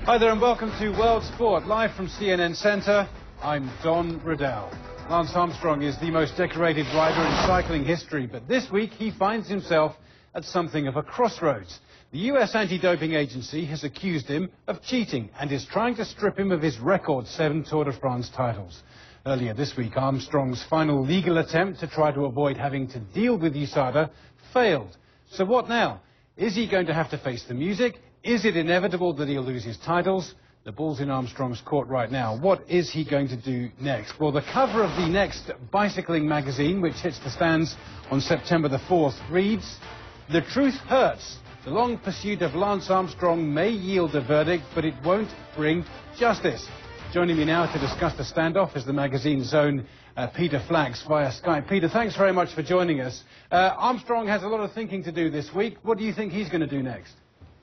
Hi there and welcome to World Sport, live from CNN Centre. I'm Don Riddell. Lance Armstrong is the most decorated rider in cycling history, but this week he finds himself at something of a crossroads. The US anti-doping agency has accused him of cheating and is trying to strip him of his record 7 Tour de France titles. Earlier this week, Armstrong's final legal attempt to try to avoid having to deal with USADA failed. So what now? Is he going to have to face the music? Is it inevitable that he'll lose his titles? The ball's in Armstrong's court right now. What is he going to do next? Well, the cover of the next bicycling magazine, which hits the stands on September the 4th, reads, "The truth hurts. The long pursuit of Lance Armstrong may yield a verdict, but it won't bring justice." Joining me now to discuss the standoff is the magazine's own Peter Flax via Skype. Peter, thanks very much for joining us. Armstrong has a lot of thinking to do this week. What do you think he's going to do next?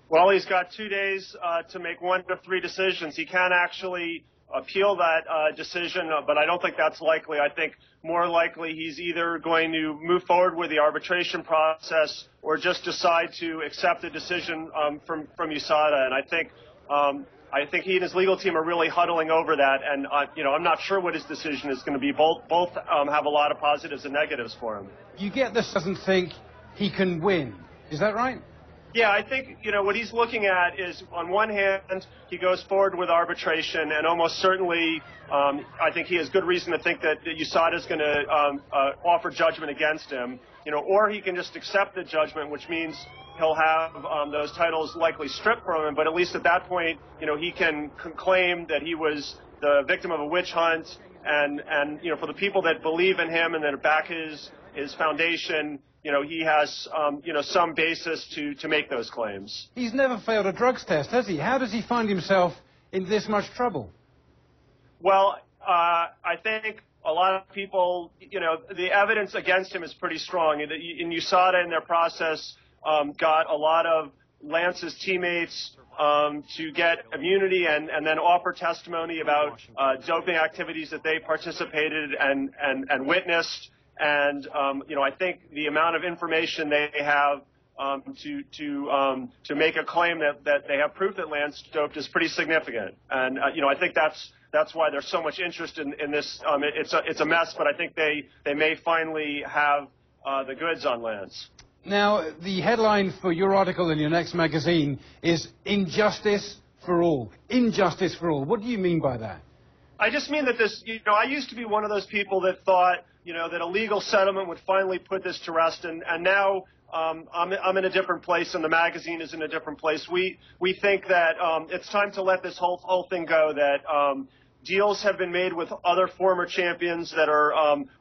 Well, he's got 2 days to make 1 of 3 decisions. He can actually appeal that decision, but I don't think that's likely. I think more likely he's either going to move forward with the arbitration process or just decide to accept the decision from USADA. And I think he and his legal team are really huddling over that. And I'm not sure what his decision is going to be. Both have a lot of positives and negatives for him. You get this doesn't think he can win. Is that right? Yeah, I think, what he's looking at is, on one hand, he goes forward with arbitration, and almost certainly, I think he has good reason to think that USADA is going to offer judgment against him, or he can just accept the judgment, which means he'll have those titles likely stripped from him, but at least at that point, he can claim that he was the victim of a witch hunt, and for the people that believe in him and that back his foundation, he has, some basis to make those claims. He's never failed a drugs test, has he? How does he find himself in this much trouble? Well, I think a lot of people, the evidence against him is pretty strong. In USADA, in their process, got a lot of Lance's teammates to get immunity and then offer testimony about doping activities that they participated and witnessed. And I think the amount of information they have to make a claim that they have proof that Lance doped is pretty significant. And I think that's why there's so much interest in this. It's a mess, but I think they may finally have the goods on Lance. Now, the headline for your article in your next magazine is "Injustice for All." Injustice for all. What do you mean by that? I just mean that this, I used to be one of those people that thought, that a legal settlement would finally put this to rest, and now I'm in a different place, and the magazine is in a different place. We think that it's time to let this whole thing go, that deals have been made with other former champions that are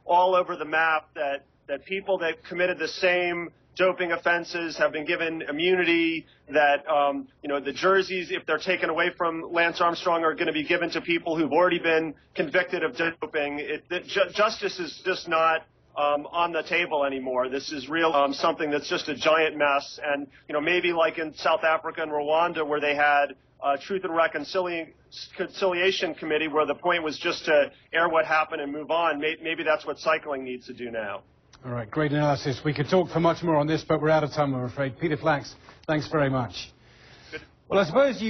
all over the map, that people that committed the same doping offenses have been given immunity, that, the jerseys, if they're taken away from Lance Armstrong, are going to be given to people who've already been convicted of doping. Justice is just not on the table anymore. This is real something that's just a giant mess. And, maybe like in South Africa and Rwanda, where they had Truth and Reconciliation Committee, where the point was just to air what happened and move on. Maybe that's what cycling needs to do now. All right, great analysis. We could talk for much more on this, but we're out of time, I'm afraid. Peter Flax, thanks very much. Good. Well, I suppose you